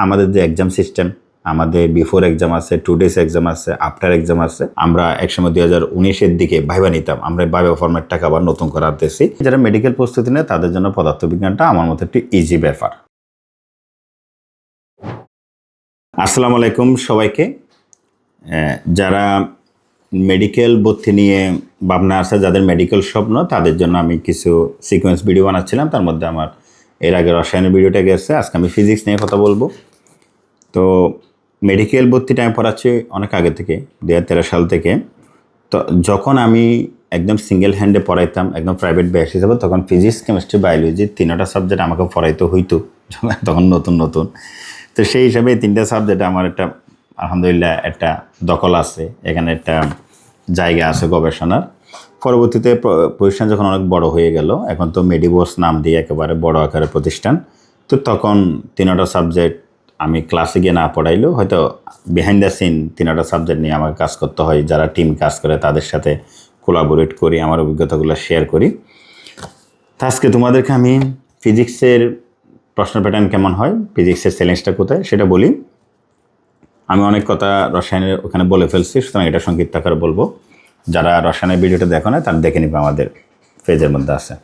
আমাদের যে exam system, আমাদের বিফোর এক্সাম আছে, 2 days এক্সাম আছে, আফটার এক্সাম আছে। আমরা একসময় 2019-এর দিকে ভাইবা নিতাম, আমরা ভাইবা ফরম্যাটটাকে আবার নতুন করে আনতেছি। যারা মেডিকেল প্রস্তুতি নেয় তাদের জন্য পদার্থবিজ্ঞানটা আমার মতে একটি ইজি ব্যাপার। আসসালামু আলাইকুম সবাইকে। যারা মেডিকেল ভর্তি নিয়ে ভাবনা আছে, যাদের মেডিকেল স্বপ্ন, তাদের জন্য আমি কিছু সিকোয়েন্স ভিডিও বানাচ্ছিলাম। তার মধ্যে আমার এর আগে রসায়নের ভিডিওটা গেছে, আজকে আমি ফিজিক্স নিয়ে কথা বলবো। তো মেডিকেল ভর্তিটা আমি পড়াচ্ছি অনেক আগে থেকে, 2013 সাল থেকে। তো যখন আমি একদম সিঙ্গেল হ্যান্ডে পড়াইতাম, একদম প্রাইভেট ব্যাচ হিসেবে, তখন ফিজিক্স, কেমিস্ট্রি, বায়োলজি 3টা সাবজেক্ট আমাকে পড়াইতে হইতো, তখন নতুন নতুন। তো সেই হিসাবে 3টা সাবজেক্টে আমার একটা আলহামদুলিল্লাহ একটা দখল আছে, এখানে একটা জায়গা আছে গবেষণার। পরবর্তীতে প্রতিষ্ঠান যখন অনেক বড় হয়ে গেল, এখন তো মেডিবোস নাম দিয়ে একেবারে বড় আকারের প্রতিষ্ঠান। তো তখন 3টা সাবজেক্ট আমি ক্লাসে গিয়ে না পড়াইলেও হয়তো বিহাইন্ড দ্য সিন 3টা সাবজেক্ট নিয়ে আমাকে কাজ করতে হয়। যারা টিম কাজ করে তাদের সাথে কোলাবোরেট করি, আমার অভিজ্ঞতাগুলো শেয়ার করি। তা আজকে তোমাদেরকে আমি ফিজিক্সের প্রশ্ন প্যাটার্ন কেমন হয়, ফিজিক্সের চ্যালেঞ্জটা কোথায় সেটা বলি। আমি অনেক কথা রসায়নের ওখানে বলে ফেলছি, সুতরাং এটা সংক্ষিপ্ত আকারে বলবো। যারা রসায়নের ভিডিওটা দেখো না, তারা দেখে নিবে, আমাদের পেজের মধ্যে আছে।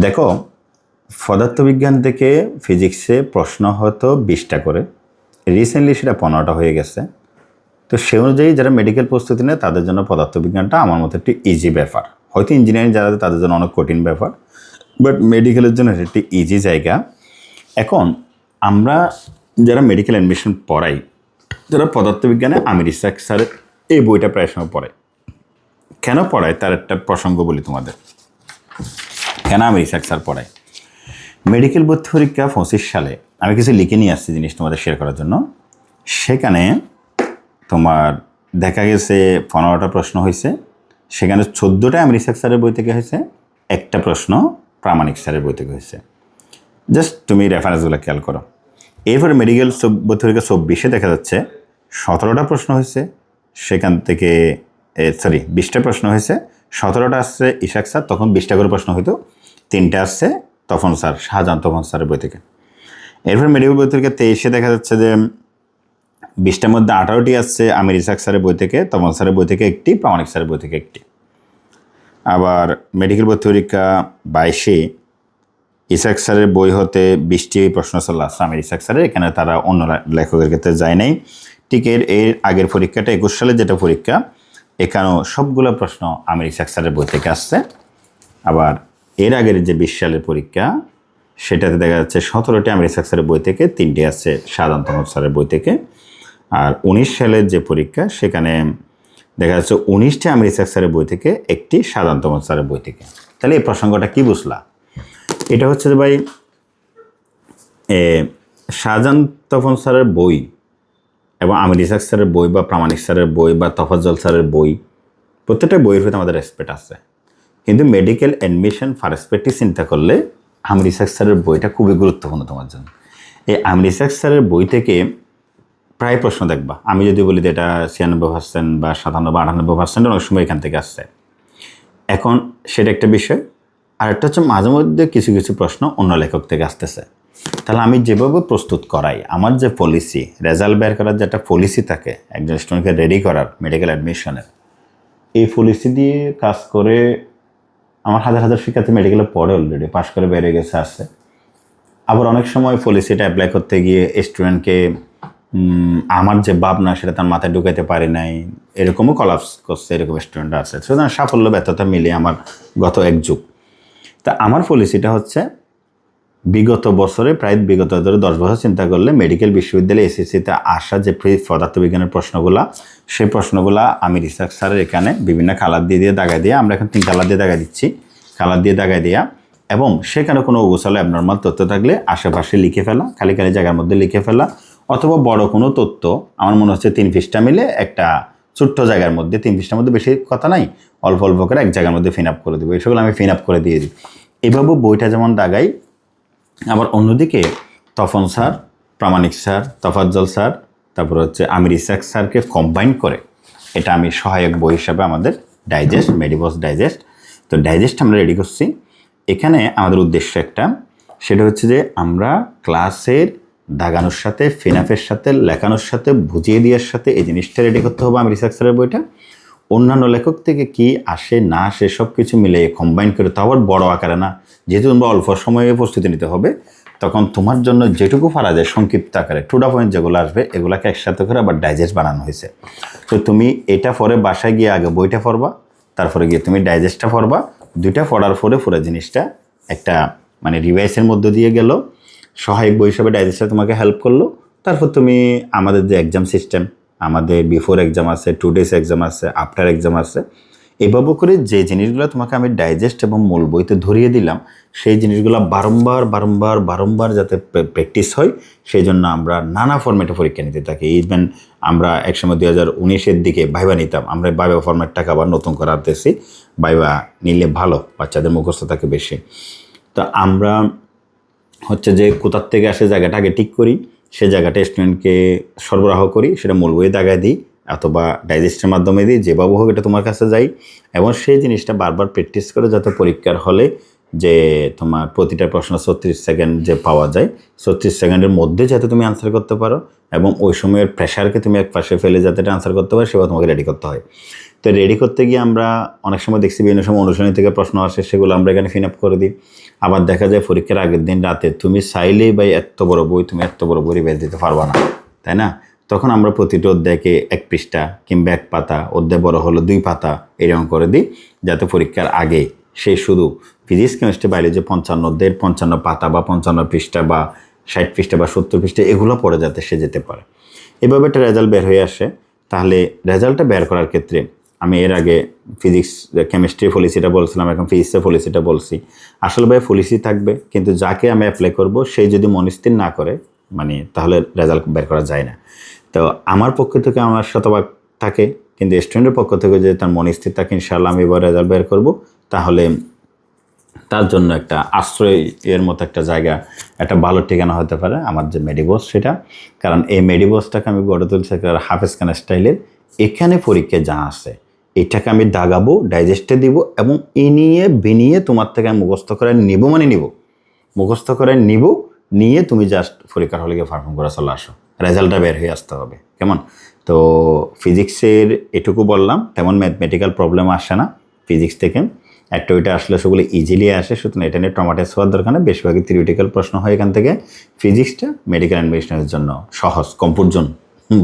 দেখো, পদার্থবিজ্ঞান থেকে ফিজিক্সে প্রশ্ন হয়তো 20টা করে, রিসেন্টলি সেটা 15টা হয়ে গেছে। তো সে অনুযায়ী যারা মেডিকেল প্রস্তুতি নেয় তাদের জন্য পদার্থবিজ্ঞানটা আমার মতো একটি ইজি ব্যাপার। হয়তো ইঞ্জিনিয়ারিং যারা তাদের জন্য অনেক কঠিন ব্যাপার, বাট মেডিকেলের জন্য এটা একটি ইজি জায়গা। এখন আমরা যারা মেডিকেল অ্যাডমিশন পড়াই, যারা পদার্থবিজ্ঞানে আমির ইসহাক স্যার এই বইটা প্রায় সময় পড়ে। কেন পড়ায় তার একটা প্রসঙ্গ বলি তোমাদের। কেন আমির ইসহাক স্যার পড়ায়? মেডিকেল ভর্তি পরীক্ষা 25 সালে আমি কিছু লিখে নিয়ে আসছি জিনিস তোমাদের শেয়ার করার জন্য। সেখানে তোমার দেখা গেছে 15টা প্রশ্ন হয়েছে, সেখানে 14টা আমির ইসহাক স্যারের বই থেকে হয়েছে, একটা প্রশ্ন প্রামাণিক স্যারের বই থেকে হয়েছে। জাস্ট তুমি রেফারেন্সগুলো খেয়াল করো। এরপরে মেডিকেল ভর্তি পরীক্ষা 24-এ দেখা যাচ্ছে 17টা প্রশ্ন হয়েছে, সেখান থেকে 20টা প্রশ্ন হয়েছে। 17টা আসছে ইসহাক স্যার, তখন 20টা করে প্রশ্ন হইতো। 3টা আসছে তপন স্যার, শাহজাহান তপন স্যারের বই থেকে। এরপরে মেডিকেল ভর্তি পরীক্ষা 23-এ দেখা যাচ্ছে যে 20টার মধ্যে 18টি আসছে আমির ইসহাক স্যারের বই থেকে, তপন স্যারের বই থেকে একটি, প্রামাণিক স্যারের বই থেকে একটি। আবার মেডিকেল ভর্তি পরীক্ষা 22-এ ইসহাক স্যারের বই হতে 20টি প্রশ্ন চলে আসছে আমির ইসহাক স্যারের, এখানে তারা অন্য লেখকের ক্ষেত্রে যায় নাই। ঠিক এর আগের পরীক্ষাটা 21 সালে যেটা পরীক্ষা, এখানেও সবগুলো প্রশ্ন আমির ইসহাক স্যারের বই থেকে আসছে। আবার এর আগের যে 20 সালের পরীক্ষা, সেটাতে দেখা যাচ্ছে 17টি আমির ইসহাক স্যারের বই থেকে, 3টি আসছে শাহজাহান তপন স্যারের বই থেকে। আর 19 সালের যে পরীক্ষা, সেখানে দেখা যাচ্ছে 19টি আমির ইসহাক স্যারের বই থেকে, একটি শাহজাহান তপন স্যারের বই থেকে। তাহলে এই প্রসঙ্গটা কি বুঝলা? এটা হচ্ছে যে ভাই, শাহজাহান তপন স্যারের বই এবং আমির ইসহাক স্যারের বই বা প্রামাণিক স্যারের বই বা তফাজ্জল স্যারের বই, প্রত্যেকটা বইয়ের ভিতরে আমাদের রেসপেক্ট আছে। কিন্তু মেডিকেল অ্যাডমিশন পার্সপেক্টিভ চিন্তা করলে আমির ইসহাক স্যারের বইটা খুবই গুরুত্বপূর্ণ তোমার জন্য। এই আমির ইসহাক স্যারের বই থেকে প্রায় প্রশ্ন দেখবা, আমি যদি বলি যে এটা 96% বা 97 বা 98% অনেক সময় এখান থেকে আসছে। এখন সেটা একটা বিষয়। আর একটা হচ্ছে মাঝে মধ্যে কিছু কিছু প্রশ্ন অন্য লেখক থেকে আসতেছে। তাহলে আমি যেভাবে প্রস্তুত করাই, আমার যে পলিসি, রেজাল্ট বের করার যে একটা পলিসি থাকে একজন স্টুডেন্টকে রেডি করার মেডিকেল অ্যাডমিশনের, এই পলিসি দিয়ে কাজ করে আমার হাজার হাজার শিক্ষার্থী মেডিকেলে পড়ে, অলরেডি পাশ করে বেড়ে গেছে আসছে। আবার অনেক সময় পলিসিটা অ্যাপ্লাই করতে গিয়ে স্টুডেন্টকে আমার যে ভাবনা সেটা তার মাথায় ঢুকাইতে পারি নাই, এরকমও কলাপস করছে, এরকম স্টুডেন্ট আছে। সুতরাং সাফল্য ব্যর্থতা মিলিয়ে আমার গত 1 যুগ। তা আমার পলিসিটা হচ্ছে বিগত বছরে, প্রায় বিগত 10 বছর চিন্তা করলে মেডিকেল বিশ্ববিদ্যালয়ে এসএসসিতে আসা যে পদার্থবিজ্ঞানের প্রশ্নগুলা, সেই প্রশ্নগুলা আমির ইসহাক স্যারের এখানে বিভিন্ন কালার দিয়ে দাগাই দিয়ে, আমরা এখন 3 কালার দিয়ে দাগাই দিচ্ছি, কালার দিয়ে দাগাই দেওয়া, এবং সেখানে কোনো অগোছালো অ্যাবনর্মাল তথ্য থাকলে আশেপাশে লিখে ফেলা, খালি খালি জায়গার মধ্যে লিখে ফেলা, অথবা বড় কোনো তথ্য, আমার মনে হচ্ছে 3 পৃষ্ঠা মিলে একটা ছোট্ট জায়গার মধ্যে, 3 পৃষ্ঠার মধ্যে বেশি কথা নাই, অল্প অল্প করে এক জায়গার মধ্যে ফিন আপ করে দেবো। এসবগুলো আমি ফিন আপ করে দিয়ে দিই। এভাবে বইটা যেমন দাগাই, আবার অন্যদিকে তপন স্যার, প্রামাণিক স্যার, তফাজ্জল স্যার, তারপর হচ্ছে আমির ইসহাক স্যারকে কম্বাইন করে এটা আমি সহায়ক বই হিসাবে আমাদের ডাইজেস্ট, মেডিবোস ডাইজেস্ট, তো ডাইজেস্ট আমরা রেডি করছি। এখানে আমাদের উদ্দেশ্য একটা, সেটা হচ্ছে যে আমরা ক্লাসের দাগানোর সাথে, ফিনাফের সাথে, লেখানোর সাথে, বুঝিয়ে দেওয়ার সাথে এই জিনিসটা রেডি করতে হবে আমি রিসার্চ স্যারের বইটা। অন্যান্য লেখক থেকে কি আসে না আসে সব কিছু মিলে কম্বাইন করে, তো আবার বড় আকারে না, যেহেতু তোমরা অল্প সময়ে প্রস্তুতি নিতে হবে, তখন তোমার জন্য যেটুকু পারা যায় সংক্ষিপ্ত আকারে টু দা পয়েন্ট যেগুলো আসবে এগুলোকে একসাথে করে আবার ডাইজেস্ট বানানো হয়েছে। তো তুমি এটা পরে বাসায় গিয়ে আগে বইটা পড়বা, তারপরে গিয়ে তুমি ডাইজেস্টটা পড়বা, দুইটা পড়ার পরে পুরো জিনিসটা একটা মানে রিভাইসের মধ্যে দিয়ে গেল, সহায়ক বই হিসাবে ডাইজেস্টটা তোমাকে হেল্প করলো। তারপর তুমি আমাদের যে এক্সাম সিস্টেম, আমাদের বিফোর এক্সাম আছে, 2 days এক্সাম আছে, আফটার এক্সাম আছে, এভাবে করে যে জিনিসগুলো তোমাকে আমি ডাইজেস্ট এবং মূল বইতে ধরিয়ে দিলাম সেই জিনিসগুলো বারংবার বারংবার বারংবার যাতে প্র্যাকটিস হয় সেই জন্য আমরা নানা ফরম্যাটে পরীক্ষা নিতে থাকি। ইভেন আমরা একসময় 2019-এর দিকে ভাইবা নিতাম, আমরা ভাইবা ফরম্যাটটাকে আবার নতুন করাতেছি, ভাইবা নিলে ভালো, বাচ্চাদের মুখস্থ থাকে বেশি। তো আমরা হচ্ছে যে কোথার থেকে আসে জায়গাটা আগে ঠিক করি, সে জায়গাটা স্টুডেন্টকে সরবরাহ করি, সেটা মূল বইয়ে দাগায় দিই অথবা ডাইজেস্টের মাধ্যমে দিই, যেভাবে হোক এটা তোমার কাছে যাই, এবং সেই জিনিসটা বারবার প্র্যাকটিস করে যাতে পরীক্ষার হলে যে তোমার প্রতিটা প্রশ্ন 36 সেকেন্ড যে পাওয়া যায়, 36 সেকেন্ডের মধ্যে যাতে তুমি আনসার করতে পারো এবং ওই সময়ের প্রেশারকে তুমি এক পাশে ফেলে যাতে এটা আনসার করতে পারো সেভাবে তোমাকে রেডি করতে হয়। তো রেডি করতে গিয়ে আমরা অনেক সময় দেখছি বিভিন্ন সময় অনুশীলনী থেকে প্রশ্ন আসে, সেগুলো আমরা এখানে ফিন আপ করে দিই। আবার দেখা যায় পরীক্ষার আগের দিন রাতে তুমি চাইলেই বা এত বড় বই তুমি এত বড় বই রিভাইজ দিতে পারবা না, তাই না? তখন আমরা প্রতিটা অধ্যায়কে 1 পৃষ্ঠা কিংবা 1 পাতা, অধ্যায় বড় হলো 2 পাতা এরকম করে দিই, যাতে পরীক্ষার আগে সে শুধু ফিজিক্স কেমিস্ট্রি বায়োলজি 55 অধ্যায়ের 55 পাতা বা 55 পৃষ্ঠা বা 60 পৃষ্ঠা বা 70 পৃষ্ঠা এগুলো পড়ে যাতে সে যেতে পারে। এভাবে একটা রেজাল্ট বের হয়ে আসে। তাহলে রেজাল্টটা বের করার ক্ষেত্রে আমি এর আগে ফিজিক্স কেমিস্ট্রির পলিসিটা বলছিলাম, এখন ফিজিক্সের পলিসিটা বলছি। আসলে ভাই পলিসি থাকবে, কিন্তু যাকে আমি অ্যাপ্লাই করব সেই যদি মনস্থির না করে মানে তাহলে রেজাল্ট বের করা যায় না। তো আমার পক্ষ থেকে আমার শতভাগ থাকে, কিন্তু স্টুডেন্টের পক্ষ থেকে যদি তার মনস্থির থাকে ইনশাআল্লাহ আমি এবার রেজাল্ট বের করব, তাহলে তার জন্য একটা আশ্রয় এর মতো একটা জায়গা, একটা ভালো ঠিকানা হতে পারে আমার যে মেডিবোস সেটা। কারণ এই মেডিবোসটাকে আমি গড়ে তুলছি হাফেজ খান স্টাইলের, এখানে পরীক্ষায় যা আছে এটাকে আমি দাগাবো, ডাইজেস্টে দিব এবং ইনিয়ে বিনিয়ে তোমার থেকে আমি মুখস্থ করে নিব, মানে নিব, মুখস্থ করে নিব, নিয়ে তুমি জাস্ট পরীক্ষার হলে গিয়ে পারফর্ম করে চলে আসো, রেজাল্টটা বের হয়ে আসতে হবে, কেমন? তো ফিজিক্সের এটুকু বললাম, তেমন ম্যাথমেটিক্যাল প্রবলেম আসে না ফিজিক্স থেকে, একটা ওইটা আসলে সেগুলো ইজিলি আসে, সুতরাং এটা নিয়ে টমাটাইজ হওয়ার দরকার নেই, বেশিরভাগই থিওরিটিক্যাল প্রশ্ন হয় এখান থেকে। ফিজিক্সটা মেডিকেল অ্যান্ড মেডিসিনের জন্য সহজ, কমফোর্ট জোন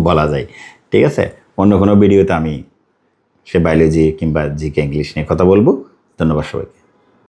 বলা যায়, ঠিক আছে? অন্য কোনো ভিডিওতে আমি সে বায়োলজি কিংবা জিকে ইংলিশ নিয়ে কথা বলবো। ধন্যবাদ সবাইকে।